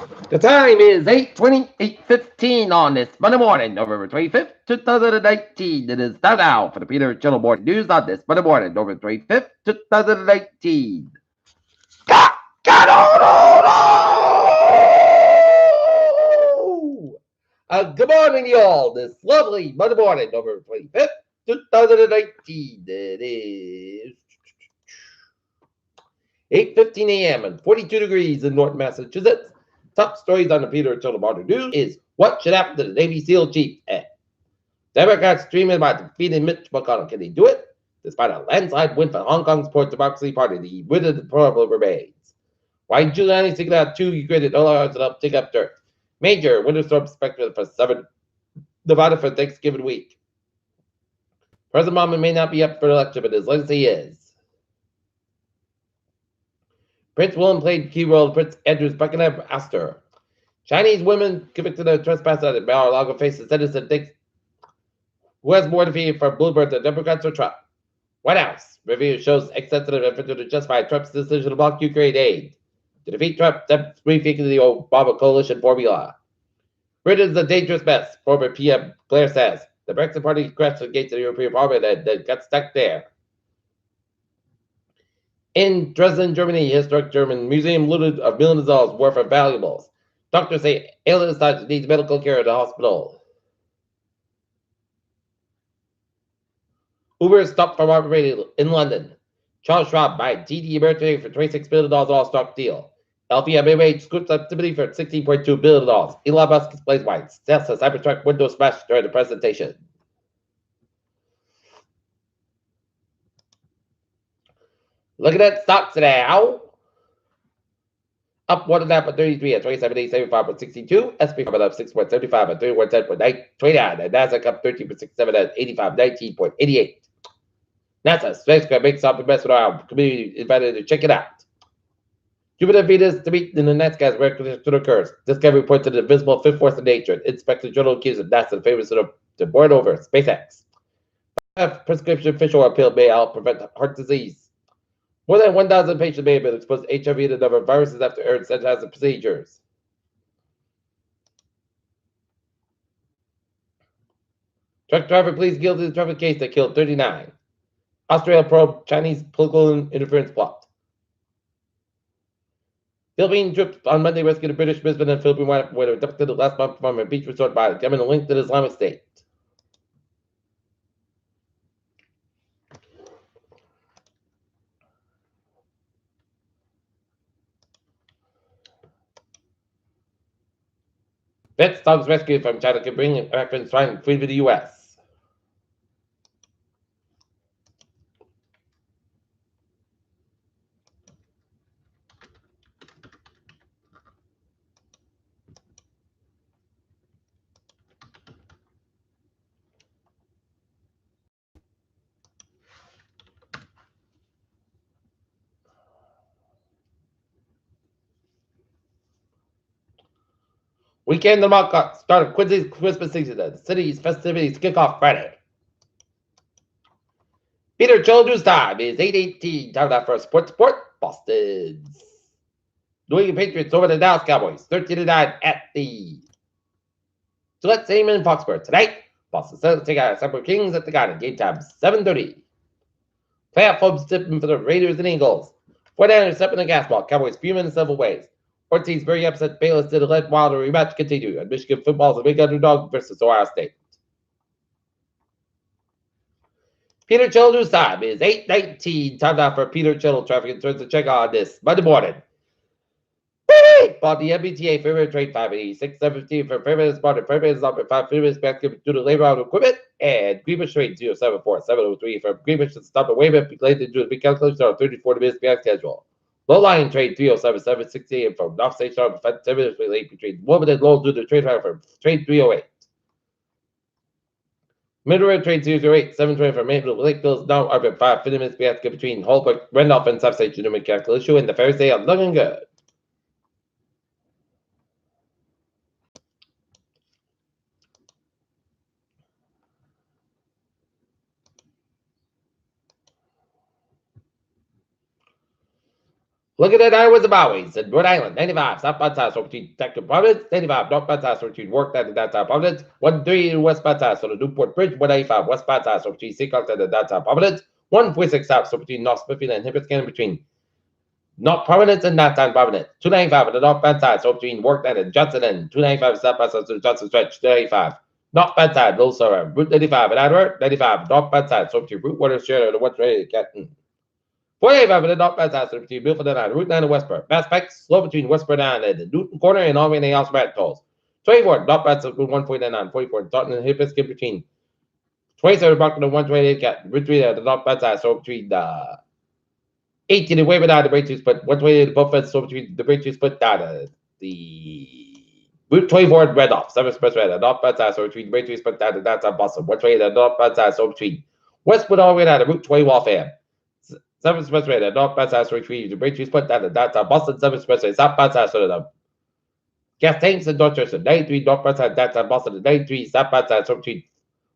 The time is 8:20, 8:15 on this Monday morning, November 25th, 2019. It is now for the Peter Channel Morning News on this Monday morning, November 25th, 2019. Got, got, good morning, y'all. This lovely Monday morning, November 25th, 2019. It is 8:15 a.m. and 42 degrees in North Massachusetts. Top stories on the Peter Channel Morning News is what should happen to the Navy SEAL chief. Democrats dreaming about defeating Mitch McConnell. Can they do it? Despite a landslide win for Hong Kong's pro-democracy party, the win of the problem remains. Why Giuliani taking out 2 Ukrainian dollars and up take up dirt. Major winter storm expected for 7 Nevada for Thanksgiving week. President Obama may not be up for election, but his legacy is. Prince William played a key role in Prince Andrew's Buckingham Astor. Chinese women convicted of trespass at Mar-a-Lago face the sentence and thinks who has more to fear from Bloomberg, the Democrats or Trump. White House review shows excessive effort to justify Trump's decision to block Ukraine aid. To defeat Trump, Democrats rethinking the Obama coalition formula. Britain's a dangerous mess, former PM Blair says. The Brexit Party crashed against the European Parliament and got stuck there. In Dresden, Germany, historic German museum looted of millions of dollars worth of valuables. Doctors say alien scientist needs medical care at the hospital. Uber stopped from operating in London. Charles Schwab buying TD Ameritrade for $26 billion all-stock deal. LVMH scoops activity for $16.2 billion. Elon Musk explains why Tesla Cybertruck window smashed during the presentation. Look at that stocks now. Up 1.5 at 27.875.62. SP 5 up 6.75 at 31.10.29. And Nasdaq up 13.67 at 85.19.88. NASA spacecraft makes up investment arm. Community invited to check it out. Jupiter and Venus to meet in the night skies where collision occurs. Discovery points to the invisible fifth force of nature. Inspector General accuses NASA the famous to board over SpaceX. Prescription fish oil pill may help prevent heart disease. More than 1,000 patients may have been exposed to HIV and a number of viruses after earned sanitizing procedures. Truck driver pleads guilty to the traffic case that killed 39. Australia probe Chinese political interference plot. Philippine troops on Monday rescued a British businessman and Philippine wife who were abducted last month from a beach resort by the government linked to the Islamic State. Vets dogs rescued from China can bring Americans trying to flee to the U.S. Weekend the mock start of Quincy's Christmas season. The city's festivities kick off Friday. Peter Children's time is 8:18. Time now for Sports Report. Boston's New England Patriots over the Dallas Cowboys, 13-9 at the Gillette Stadium in Foxborough. Tonight, Boston Celtics take out Sacramento Kings at the Garden. Game time 7:30. Playoff hopes tipping for the Raiders and Eagles. 49ers stepping the gas ball. Cowboys fuming in several ways. Ortiz very upset. Bayless did let Wilder rematch continue. And Michigan football is a big underdog versus Ohio State. Peter Children's time is 8:19. Time now for Peter Children traffic and turns to check on this Monday morning. Bought the MBTA Fairway Trade 586, 715 for Fairway Spotted. Fairway is number 5 Fairway basket due to labor out equipment. And Greenbush Trade 074 703 for Greenbush to stop a waiver related to the big calculation on 34 minutes behind schedule. Low line trade 307 768 from North Station on 7 minutes late between Woman and Lowell due to trade for trade 308. Middle road trade 008 720 for Maple Lake Bills now orbit 5 minutes basket between Holbrook, Randolph, and South Station mechanical issue. And the Ferry say I'm looking good. Look at that, I was Zimbabwe, in Rhode Island, 95, South Batas, over between Detective Providence, 95, North Batas, over between Work at the downtown Providence, 13 West Batas, on the Newport Bridge, 185, West Batas, over between Seacoast and the downtown Providence, 146 South, so between North Smithfield and Hibiscus, between North Providence and downtown Providence, 295 on the North Batas, so between Work and Johnson, and 295 South Batas to the Johnson Stretch, 295. North Badside, Little Sorrow, Route 95 at Adward, 95, North Badside, so between Route Watershed, the West Ray, Captain. 45 in the North Badside, so between Milford and Route 9 and Westport. Mass Specs, slow between Westport and the Newton Corner and all the else rat tolls. 24, North Badside, 149, 44, Dalton and Hibiscus between 27 Buckland and 128, Captain. Route 3 at the North Badside, so between the 18 and Wayman down the break to split, 128 the Buffett, so between the break to split down the Route 24 at Red Off, 7 Express Red, the North Badside, so between break to split down the downtown Boston, 128 the North Badside, so between Westwood all the way down the Route 20 Waltham. 7 Express Red, the North Badside, so between the break to split down the downtown Boston, 7 Express Red, South Badside, so the Gas Tanks and Dorchester, 93 North Badside, downtown Boston, 93 South Badside, so between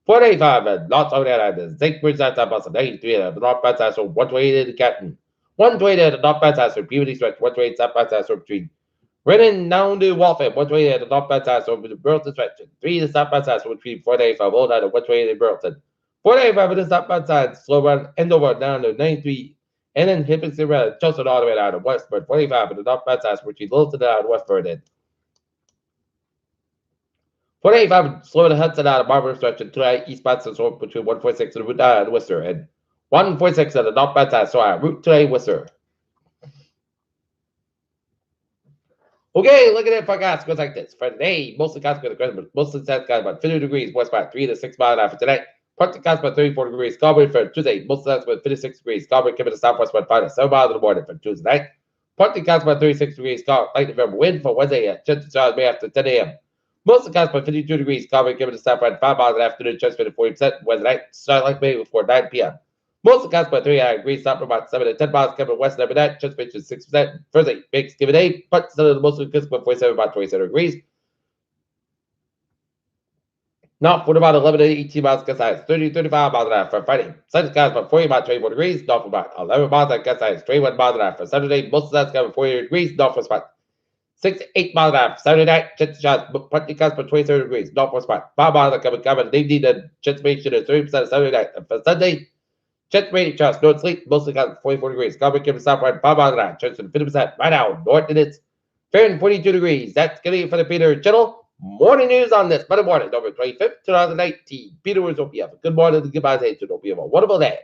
485 and lots over there at the Zinc Bridge, downtown Boston, 93 at the North Badside, so 128 the Captain. 128 at the North Badside, so Peabody Stretch, 128 South Badside, so between Renan down to Waltham, 128 at the North Badside, so the Burleson Stretch, 3 to South Badside, so between 485 Old Island, 128 in Burleson. 485 at the South Badside, slow run, Endover down to 93, and then Hibiscus Red, Chelsea all the way down to Westford, 45 at the North Badside, so between Littleton down to Westford, and 485 slow to Hudson out of Barber Stretch, and 2 eastbound, so between 146 and Route 9 and Worcester, and 146 at the North Badside, so Route 2 Worcester. Okay, look at that forecast. Goes like this. For today, mostly clouds going to but mostly sun's got about 50 degrees, west by 3 to 6 miles an hour for tonight. Partly clouds about 34 degrees. Cowboy for Tuesday, mostly clouds about 56 degrees. Cowboy coming to southwest about 5 to 7 miles in the morning for Tuesday night. Partly clouds about 36 degrees. Light November wind for Wednesday at chance of May after 10 a.m. Mostly clouds about 52 degrees. Cowboy coming to southwest 5 miles in the afternoon, chance of 40%. Wednesday night, start like May before 9 p.m. Most of the clouds by 3 degrees, stop about 7 to 10 miles coming west every night. Chance of 6%. Thursday, Thanksgiving Day, but still the most of the about 47, about 27 degrees. Now, for about 11 to 18 miles, gust size 30 to 35 miles an hour for Friday. Sunday skies about 40, about 24 degrees. North for about 11 miles, gust size 21 miles an hour for Saturday. Most of the skies about 40 degrees. North for about 6 to 8 miles an hour for Saturday night. Chance of shots, partly clouds about 27 degrees. North for about 5 miles coming. They need a chance of 30% Saturday night. And for Sunday, chance rating charts, north sleep, mostly got 44 degrees. Cowboy Kim southward, 5 miles an hour. Chance of 50% right now, north and it's Fahrenheit 42 degrees. That's going to be for the Peter Channel. Morning news on this Monday morning, November 25th, 2019. Peter was Opie. Good morning and goodbye. Hope you have a wonderful day.